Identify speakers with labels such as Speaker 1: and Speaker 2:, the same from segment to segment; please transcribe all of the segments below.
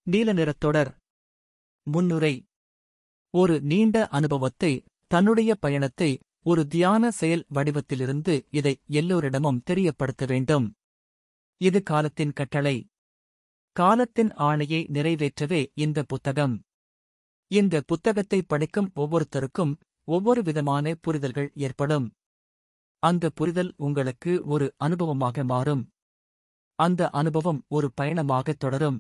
Speaker 1: நீல நிறத் தொடர். முன்னுரை. ஒரு நீண்ட அனுபவத்தை, தன்னுடைய பயணத்தை ஒரு தியான செயல் வடிவத்திலிருந்து இதை எல்லோரிடமும் தெரியப்படுத்த வேண்டும். இது காலத்தின் கட்டளை. காலத்தின் ஆணையை நிறைவேற்றவே இந்த புத்தகம். இந்த புத்தகத்தை படிக்கும் ஒவ்வொருத்தருக்கும் ஒவ்வொரு விதமான புரிதல்கள் ஏற்படும். அந்த புரிதல் உங்களுக்கு ஒரு அனுபவமாக மாறும். அந்த அனுபவம் ஒரு பயணமாகத் தொடரும்.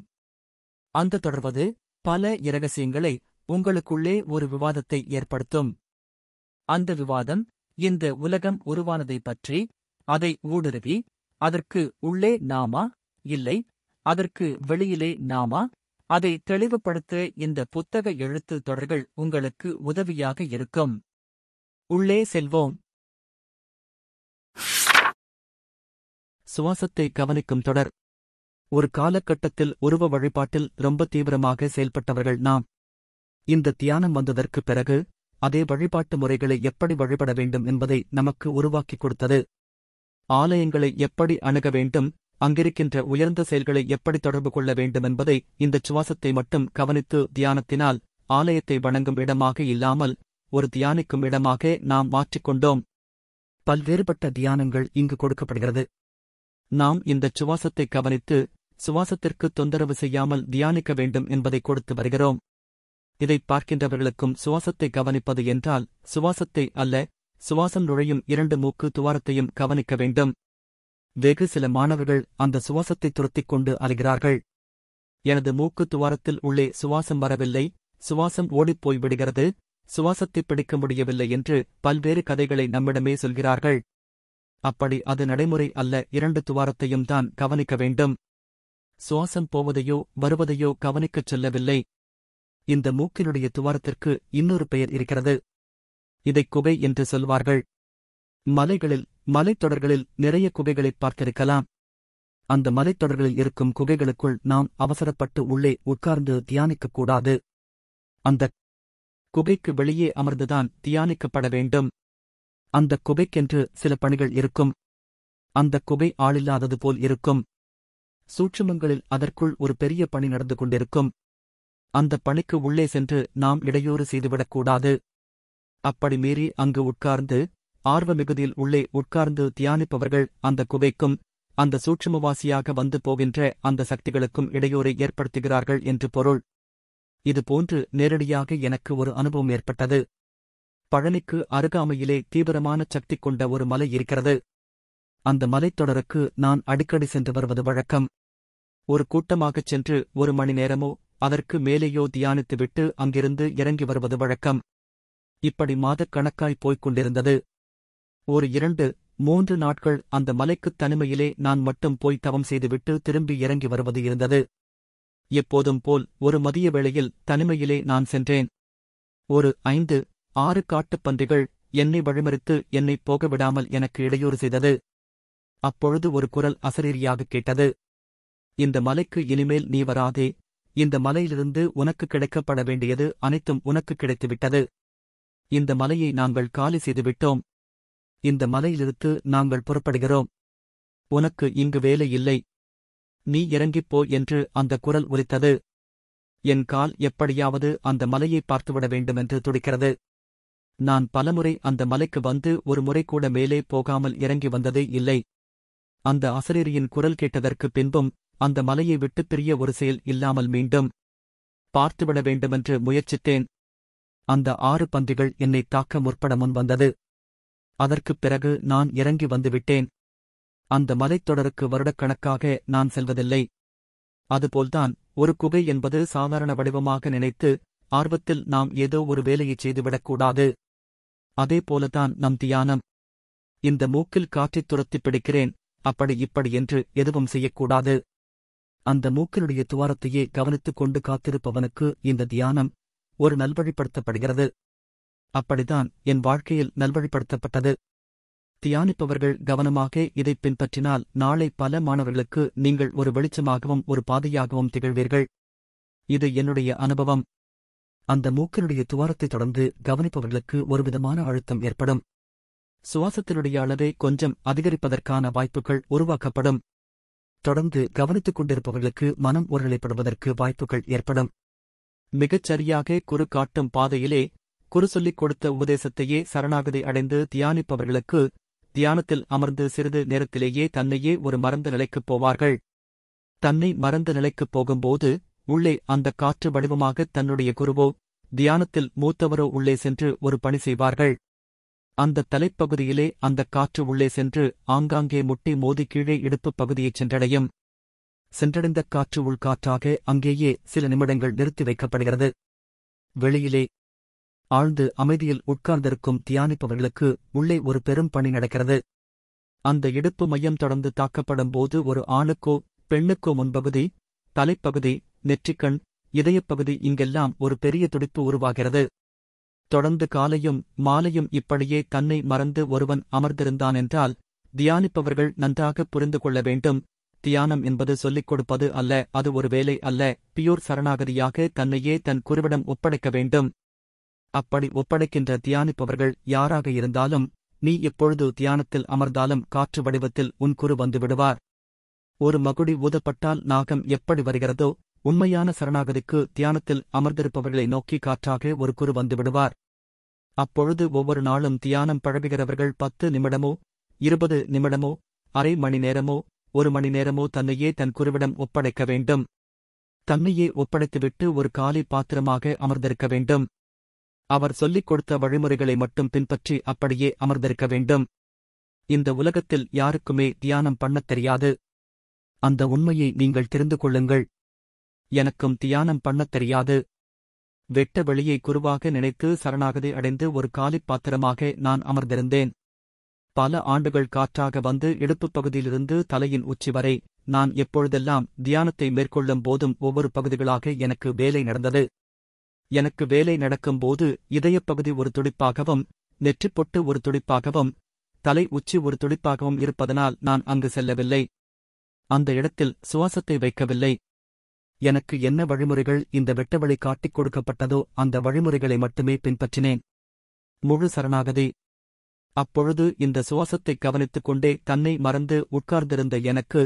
Speaker 1: அந்த தொடர்வது பல இரகசியங்களை உங்களுக்குள்ளே ஒரு விவாதத்தை ஏற்படுத்தும். அந்த விவாதம் இந்த உலகம் உருவானதைப் பற்றி, அதை ஊடுருவி, அதற்கு உள்ளே நாமா, இல்லை அதற்கு வெளியிலே நாமா, அதை தெளிவுபடுத்த இந்த புத்தக எழுத்து தொடர்கள் உங்களுக்கு உதவியாக இருக்கும். உள்ளே செல்வோம். சுவாசத்தை கவனிக்கும் தொடர். ஒரு காலகட்டத்தில் உருவ வழிபாட்டில் ரொம்ப தீவிரமாக செயல்பட்டவர்கள் நாம். இந்த தியானம் வந்ததற்குப் பிறகு அதே வழிபாட்டு முறைகளை எப்படி வழிபட வேண்டும் என்பதை நமக்கு உருவாக்கிக் கொடுத்தது. ஆலயங்களை எப்படி அணுக வேண்டும், அங்கிருக்கின்ற உயர்ந்த செயல்களை எப்படி தொடர்பு கொள்ள வேண்டும் என்பதை இந்த சுவாசத்தை மட்டும் கவனித்து தியானத்தினால் ஆலயத்தை வணங்கும் இடமாக இல்லாமல் ஒரு தியானிக்கும் இடமாக நாம் மாற்றிக்கொண்டோம். பல்வேறுபட்ட தியானங்கள் இங்கு கொடுக்கப்படுகிறது. நாம் இந்த சுவாசத்தை கவனித்து சுவாசத்திற்கு தொந்தரவு செய்யாமல் தியானிக்க வேண்டும் என்பதை கொடுத்து வருகிறோம். இதைப் பார்க்கின்றவர்களுக்கும் சுவாசத்தை கவனிப்பது என்றால் சுவாசத்தை அல்ல, சுவாசம் நுழையும் 2 மூக்கு துவாரத்தையும் கவனிக்க வேண்டும். வெகு சில மாணவர்கள் அந்த சுவாசத்தை துரத்திக் கொண்டு அலைகிறார்கள். எனது மூக்கு துவாரத்தில் உள்ளே சுவாசம் வரவில்லை, சுவாசம் ஓடிப்போய் விடுகிறது, சுவாசத்தை பிடிக்க முடியவில்லை என்று பல்வேறு கதைகளை நம்மிடமே சொல்கிறார்கள். அப்படி அது நடைமுறை அல்ல. 2 துவாரத்தையும் தான் கவனிக்க வேண்டும். சுவாசம் போவதையோ வருவதையோ கவனிக்கச் சொல்லவில்லை. இந்த மூக்கினுடைய துவாரத்திற்கு இன்னொரு பெயர் இருக்கிறது. இதைக் குகை என்று சொல்வார்கள். மலைகளில், மலைத்தொடர்களில் நிறைய குகைகளைப் பார்த்திருக்கலாம். அந்த மலைத்தொடர்களில் இருக்கும் குகைகளுக்குள் நாம் அவசரப்பட்டு உள்ளே உட்கார்ந்து தியானிக்கக்கூடாது. அந்த குகைக்கு வெளியே அமர்ந்துதான் தியானிக்கப்பட வேண்டும். அந்த குகைக்கென்று சில பணிகள் இருக்கும். அந்த குகை ஆளில்லாதது போல் இருக்கும். சூட்சுமங்களில் அதற்குள் ஒரு பெரிய பணி நடந்து கொண்டிருக்கும். அந்த பணிக்கு உள்ளே சென்று நாம் இடையூறு செய்துவிடக்கூடாது. அப்படி மீறி அங்கு உட்கார்ந்து ஆர்வ மிகுதியில் உள்ளே உட்கார்ந்து தியானிப்பவர்கள் அந்த குகைக்கும் அந்த சூட்சுமவாசியாக வந்து போகின்ற அந்த சக்திகளுக்கும் இடையூறை ஏற்படுத்துகிறார்கள் என்று பொருள். இதுபோன்று நேரடியாக எனக்கு ஒரு அனுபவம் ஏற்பட்டது. பழனிக்கு அருகாமையிலே தீவிரமான சக்தி கொண்ட ஒரு மலை இருக்கிறது. அந்த மலைத்தொடருக்கு நான் அடிக்கடி சென்று வருவது வழக்கம். ஒரு கூட்டமாகச் சென்று 1 மணி நேரமோ அதற்கு மேலேயோ தியானித்துவிட்டு அங்கிருந்து இறங்கி வருவது வழக்கம். இப்படி மாதக்கணக்காய் போய்க் கொண்டிருந்தது. ஒரு 2-3 நாட்கள் அந்த மலைக்குத் தனிமையிலே நான் மட்டும் போய் தவம் செய்துவிட்டு திரும்பி இறங்கி வருவது இருந்தது. எப்போதும் போல் ஒரு மதிய வேளையில் தனிமையிலே நான் சென்றேன். ஒரு 5-6 காட்டுப்பன்றிகள் என்னை வழிமறித்து என்னை போகவிடாமல் எனக்கு இடையூறு செய்தது. அப்பொழுது ஒரு குரல் அசரீரியாகக் கேட்டது. இந்த மலைக்கு இனிமேல் நீ வராதே, இந்த மலையிலிருந்து உனக்கு கிடைக்கப்பட வேண்டியது அனைத்தும் உனக்கு கிடைத்துவிட்டது. இந்த மலையை நாங்கள் காலி செய்துவிட்டோம். இந்த மலையிலிருந்து நாங்கள் புறப்படுகிறோம். உனக்கு இங்கு வேலை இல்லை. நீ இறங்கிப்போ என்று அந்த குரல் ஒலித்தது. என் கால் எப்படியாவது அந்த மலையை பார்த்துவிட வேண்டுமென்று துடிக்கிறது. நான் பலமுறை அந்த மலைக்கு வந்து ஒரு முறை கூட மேலே போகாமல் இறங்கி வந்ததே இல்லை. அந்த அசரீரியின் குரல் கேட்டதற்கு பின்பும் அந்த மலையை விட்டுப் பிரிய ஒரு செயல் இல்லாமல் மீண்டும் பார்த்துவிட வேண்டுமென்று முயற்சித்தேன். அந்த 6 பன்றிகள் என்னை தாக்க முற்பட முன் வந்தது. அதற்குப் பிறகு நான் இறங்கி வந்துவிட்டேன். அந்த மலைத்தொடருக்கு வருடக்கணக்காக நான் செல்வதில்லை. அதுபோல்தான் ஒரு குகை என்பது சாதாரண வடிவமாக நினைத்து ஆர்வத்தில் நாம் ஏதோ ஒரு வேலையைச் செய்துவிடக்கூடாது. அதேபோலதான் நம் தியானம். இந்த மூக்கில் காற்றைத் துரத்திப் பிடிக்கிறேன், அப்படி இப்படி என்று எதுவும் செய்யக்கூடாது. அந்த மூக்கினுடைய துவாரத்தையே கவனித்துக் கொண்டு காத்திருப்பவனுக்கு இந்த தியானம் ஒரு நல்வழிப்படுத்தப்படுகிறது. அப்படித்தான் என் வாழ்க்கையில் நல்வழிப்படுத்தப்பட்டது. தியானிப்பவர்கள் கவனமாக இதைப் பின்பற்றினால் நாளை பல மாணவர்களுக்கு நீங்கள் ஒரு வெளிச்சமாகவும் ஒரு பாதையாகவும் திகழ்வீர்கள். இது என்னுடைய அனுபவம். அந்த மூக்கினுடைய துவாரத்தைத் தொடர்ந்து கவனிப்பவர்களுக்கு ஒருவிதமான அழுத்தம் ஏற்படும். சுவாசத்தினுடைய அளவை கொஞ்சம் அதிகரிப்பதற்கான வாய்ப்புகள் உருவாக்கப்படும். தொடர்ந்து கவனித்துக் கொண்டிருப்பவர்களுக்கு மனம் ஒருநிலைப்படுவதற்கு வாய்ப்புகள் ஏற்படும். மிகச் சரியாக குரு காட்டும் பாதையிலே குரு சொல்லிக் கொடுத்த உபதேசத்தையே சரணாகதி அடைந்து தியானிப்பவர்களுக்கு தியானத்தில் அமர்ந்து சிறிது நேரத்திலேயே தன்னையே ஒரு மறந்த நிலைக்குப் போவார்கள். தன்னை மறந்த நிலைக்குப் போகும்போது உள்ளே அந்த காற்று வடிவமாக தன்னுடைய குருவோ தியானத்தில் மூத்தவரோ உள்ளே சென்று ஒரு பணி செய்வார்கள். அந்த தலைப்பகுதியிலே அந்த காற்று உள்ளே சென்று ஆங்காங்கே முட்டி மோதி கீழே இடுப்புப் பகுதியைச் சென்றடையும். சென்றடைந்த காற்று உள்காற்றாக அங்கேயே சில நிமிடங்கள் நிறுத்தி வைக்கப்படுகிறது. வெளியிலே ஆழ்ந்து அமைதியில் உட்கார்ந்திருக்கும் தியானிப்பவர்களுக்கு உள்ளே ஒரு பெரும் பணி நடக்கிறது. அந்த இடுப்பு மையம் தொடர்ந்து தாக்கப்படும் போது ஒரு ஆணுக்கோ பெண்ணுக்கோ முன்பகுதி, தலைப்பகுதி, நெற்றிக்கண், இதயப்பகுதி இங்கெல்லாம் ஒரு பெரிய துடிப்பு உருவாகிறது. தொடர்ந்து காலையும் மாலையும் இப்படியே தன்னை மறந்து ஒருவன் அமர்ந்திருந்தானென்றால் தியானிப்பவர்கள் நன்றாக புரிந்து கொள்ள வேண்டும். தியானம் என்பது சொல்லிக் கொடுப்பது அல்ல, அது ஒரு வேலை அல்ல. பியூர் சரணாகதியாக தன்னையே தன் குருவிடம் ஒப்படைக்க வேண்டும். அப்படி ஒப்படைக்கின்ற தியானிப்பவர்கள் யாராக இருந்தாலும் நீ எப்பொழுது தியானத்தில் அமர்ந்தாலும் காற்று வடிவத்தில் உன் குரு வந்து விடுவார். ஒரு மகுடி ஊதப்பட்டால் நாகம் எப்படி வருகிறதோ உண்மையான சரணாகதிக்கு தியானத்தில் அமர்ந்திருப்பவர்களை நோக்கி காற்றாக ஒரு குரு வந்து விடுவார். அப்பொழுது ஒவ்வொரு நாளும் தியானம் பழகுகிறவர்கள் 10 நிமிடமோ 20 நிமிடமோ அரை மணி நேரமோ 1 மணி நேரமோ தன்னையே தன் குருவிடம் ஒப்படைக்க வேண்டும். தன்னையே ஒப்படைத்துவிட்டு ஒரு காலி பாத்திரமாக அமர்ந்திருக்க வேண்டும். அவர் சொல்லிக் கொடுத்த வழிமுறைகளை மட்டும் பின்பற்றி அப்படியே அமர்ந்திருக்க வேண்டும். இந்த உலகத்தில் யாருக்குமே தியானம் பண்ணத் தெரியாது. அந்த உண்மையை நீங்கள் தெரிந்து கொள்ளுங்கள். எனக்கும் தியானம் பண்ணத் தெரியாது. வெட்ட வெளியை குருவாக நினைத்து சரணாகதி அடைந்து ஒரு காலிப் பாத்திரமாக நான் அமர்ந்திருந்தேன். பல ஆண்டுகள் காற்றாக வந்து இடுப்புப் பகுதியிலிருந்து தலையின் உச்சி வரை நான் எப்பொழுதெல்லாம் தியானத்தை மேற்கொள்ளும் போதும் ஒவ்வொரு பகுதிகளாக எனக்கு வேலை நடந்தது. எனக்கு வேலை நடக்கும்போது இதயப்பகுதி ஒரு துடிப்பாகவும், நெற்றிப்பொட்டு ஒரு துடிப்பாகவும், தலை உச்சி ஒரு துடிப்பாகவும் இருப்பதனால் நான் அங்கு செல்லவில்லை. அந்த இடத்தில் சுவாசத்தை வைக்கவில்லை. எனக்கு என்ன வழிமுறைகள் இந்த வெட்டவழி காட்டிக் கொடுக்கப்பட்டதோ அந்த வழிமுறைகளை மட்டுமே பின்பற்றினேன். முழு சரணாகதி. அப்பொழுது இந்த சுவாசத்தை கவனித்துக் கொண்டே தன்னை மறந்து உட்கார்ந்திருந்த எனக்கு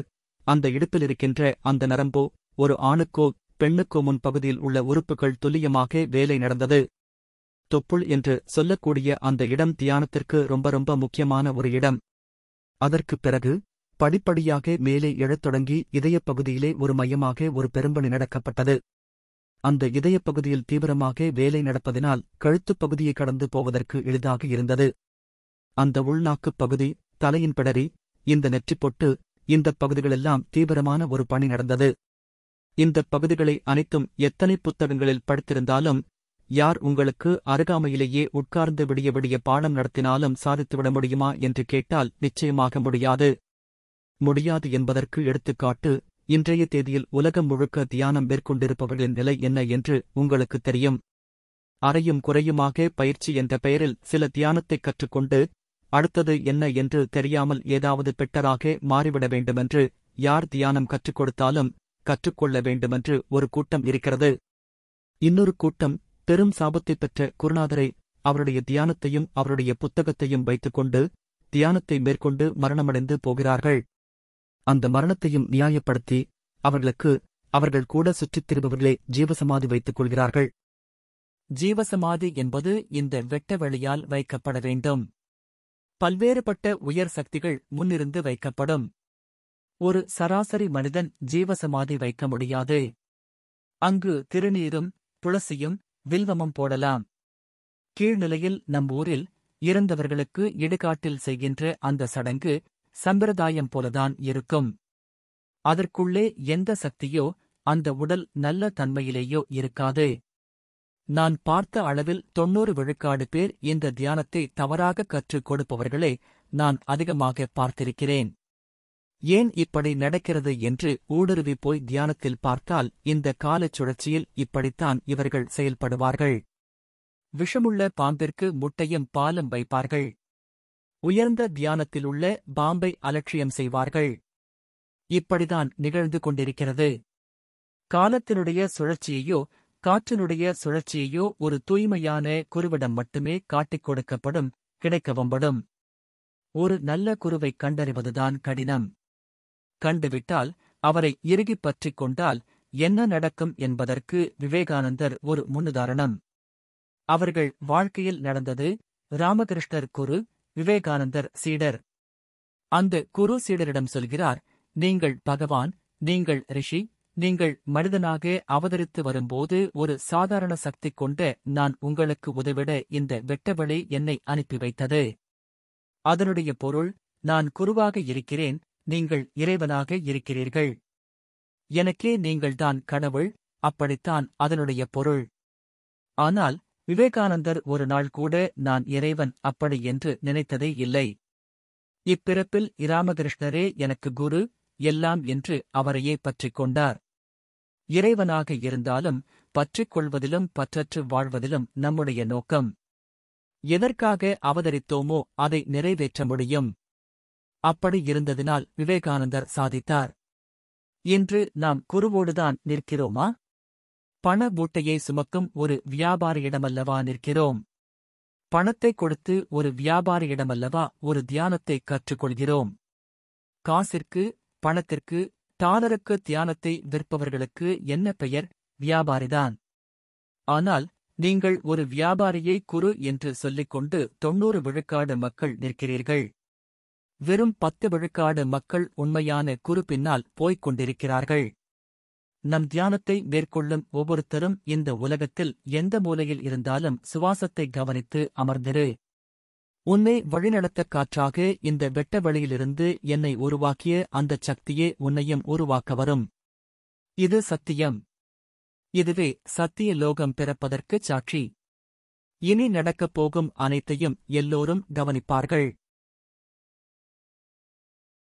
Speaker 1: அந்த இடுப்பிலிருக்கின்ற அந்த நரம்போ ஒரு ஆணுக்கோ பெண்ணுக்கோ முன் பகுதியில் உள்ள உறுப்புகள் துல்லியமாக வேலை நடந்தது. தொப்புள் என்று சொல்லக்கூடிய அந்த இடம் தியானத்திற்கு ரொம்ப ரொம்ப முக்கியமான ஒரு இடம். அதற்குப் பிறகு படிப்படியாக மேலே எழத் தொடங்கி இதயப் பகுதியிலே ஒரு மையமாக ஒரு பெரும்பணி நடக்கப்பட்டது. அந்த இதயப் பகுதியில் தீவிரமாக வேலை நடப்பதினால் கழுத்துப் பகுதியை கடந்து போவதற்கு எளிதாக இருந்தது. அந்த உள்நாக்குப் பகுதி, தலையின் பிடரி, இந்த நெற்றிப்பொட்டு, இந்தப் பகுதிகளெல்லாம் தீவிரமான ஒரு பணி நடந்தது. இந்தப் பகுதிகளை அனைத்தும் எத்தனை புத்தகங்களில் படித்திருந்தாலும் யார் உங்களுக்கு அருகாமையிலேயே உட்கார்ந்து விடிய விடிய பாடம் நடத்தினாலும் சாதித்துவிட முடியுமா என்று கேட்டால் நிச்சயமாக முடியாது. முடியாது என்பதற்கு எடுத்துக்காட்டு இன்றைய தேதியில் உலகம் முழுக்க தியானம் மேற்கொண்டிருப்பவர்களின் நிலை என்ன என்று உங்களுக்குத் தெரியும். அறையும் குறையுமாக பயிற்சி என்ற பெயரில் சில தியானத்தைக் கற்றுக்கொண்டு அடுத்தது என்ன என்று தெரியாமல் ஏதாவது பெட்டராக மாறிவிட வேண்டுமென்று யார் தியானம் கற்றுக் கொடுத்தாலும் கற்றுக்கொள்ள வேண்டுமென்று ஒரு கூட்டம் இருக்கிறது. இன்னொரு கூட்டம் பெரும் சாபத்தைப் பெற்ற குருநாதரை அவருடைய தியானத்தையும் அவருடைய புத்தகத்தையும் வைத்துக்கொண்டு தியானத்தை மேற்கொண்டு மரணமடைந்து போகிறார்கள். அந்த மரணத்தையும் நியாயப்படுத்தி அவர்கள் கூட சுற்றித் திரிபவர்களே ஜீவசமாதி வைத்துக் கொள்கிறார்கள். ஜீவசமாதி என்பது இந்த வெட்ட வெளியால் வைக்கப்பட வேண்டும். பல்வேறுபட்ட உயர் சக்திகள் முன்னிருந்து வைக்கப்படும். ஒரு சராசரி மனிதன் ஜீவசமாதி வைக்க முடியாது. அங்கு திருநீரும் துளசியும் வில்வமும் போடலாம். கீழ்நிலையில் நம் ஊரில் இறந்தவர்களுக்கு இடுகாட்டில் செய்கின்ற அந்த சடங்கு சம்பிரதாயம் போலதான் இருக்கும். அதற்குள்ளே எந்த சக்தியோ அந்த உடல் நல்ல தன்மையிலேயோ இருக்காது. நான் பார்த்த அளவில் 90 விழுக்காடு பேர் இந்த தியானத்தை தவறாக கற்றுக் கொடுப்பவர்களே நான் அதிகமாக பார்த்திருக்கிறேன். ஏன் இப்படி நடக்கிறது என்று ஊடுருவி போய் தியானத்தில் பார்த்தால் இந்த காலச் சுழற்சியில் இப்படித்தான் இவர்கள் செயல்படுவார்கள். விஷமுள்ள பாம்பிற்கு முட்டையும் பாலும் வைப்பார்கள். உயர்ந்த தியானத்திலுள்ள பாம்பை அலட்சியம் செய்வார்கள். இப்படிதான் நிகழ்ந்து கொண்டிருக்கிறது. காலத்தினுடைய சுழற்சியையோ காற்றினுடைய சுழற்சியையோ ஒரு தூய்மையான குருவிடம் மட்டுமே காட்டிக் கொடுக்கப்படும், கிடைக்கவும்படும். ஒரு நல்ல குருவைக் கண்டறிவதுதான் கடினம். கண்டுவிட்டால், அவரை இறுகிப் பற்றிக் கொண்டால் என்ன நடக்கும் என்பதற்கு விவேகானந்தர் ஒரு முன்னுதாரணம். அவர்கள் வாழ்க்கையில் நடந்தது. ராமகிருஷ்ணர் குரு, விவேகானந்தர் சீடர். அந்த குரு சீடரிடம் சொல்கிறார், நீங்கள் பகவான், நீங்கள் ரிஷி, நீங்கள் மனிதனாக அவதரித்து வரும்போது ஒரு சாதாரண சக்தி கொண்ட நான் உங்களுக்கு உதவிட இந்த வெட்டவெளி என்னை அனுப்பி வைத்தது. அதனுடைய பொருள், நான் குருவாக இருக்கிறேன், நீங்கள் இறைவனாக இருக்கிறீர்கள். எனக்கே நீங்கள்தான் கடவுள், அப்படித்தான் அதனுடைய பொருள். ஆனால் விவேகானந்தர் ஒரு நாள் கூட நான் இறைவன் அப்படி என்று நினைத்ததே இல்லை. இப்பிறப்பில் இராமகிருஷ்ணரே எனக்கு குரு, எல்லாம் என்று அவரையே பற்றிக் கொண்டார். இறைவனாக இருந்தாலும் பற்றிக் கொள்வதிலும் பற்றற்று வாழ்வதிலும் நம்முடைய நோக்கம். எதற்காக அவதரித்தோமோ அதை நிறைவேற்ற முடியும். அப்படி இருந்ததினால் விவேகானந்தர் சாதித்தார். இன்று நாம் குருவோடுதான் நிற்கிறோமா? பண மூட்டையை சுமக்கும் ஒரு வியாபாரியிடமல்லவா நிற்கிறோம்? பணத்தை கொடுத்து ஒரு வியாபாரியிடமல்லவா ஒரு தியானத்தை கற்றுக்கொள்கிறோம்? காசிற்கு, பணத்திற்கு, டாலருக்கு தியானத்தை விற்பவர்களுக்கு என்ன பெயர்? வியாபாரிதான். ஆனால் நீங்கள் ஒரு வியாபாரியை குரு என்று சொல்லிக்கொண்டு 90 விழுக்காடு மக்கள் நிற்கிறீர்கள். வெறும் 10 விழுக்காடு மக்கள் உண்மையான குரு பின்னால் போய்க் கொண்டிருக்கிறார்கள். நம் தியானத்தை மேற்கொள்ளும் ஒவ்வொருத்தரும் இந்த உலகத்தில் எந்த மூலையில் இருந்தாலும் சுவாசத்தை கவனித்து அமர்ந்திரு. உன்னை வழிநடத்த காற்றாக இந்த வெட்ட வெளியிலிருந்து என்னை உருவாக்கிய அந்தச் சக்தியே உன்னையும் உருவாக்க வரும். இது சத்தியம். இதுவே சத்திய லோகம் பிறப்பதற்குச் சாட்சி. இனி நடக்கப் போகும் அனைத்தையும் எல்லோரும் கவனிப்பார்கள்.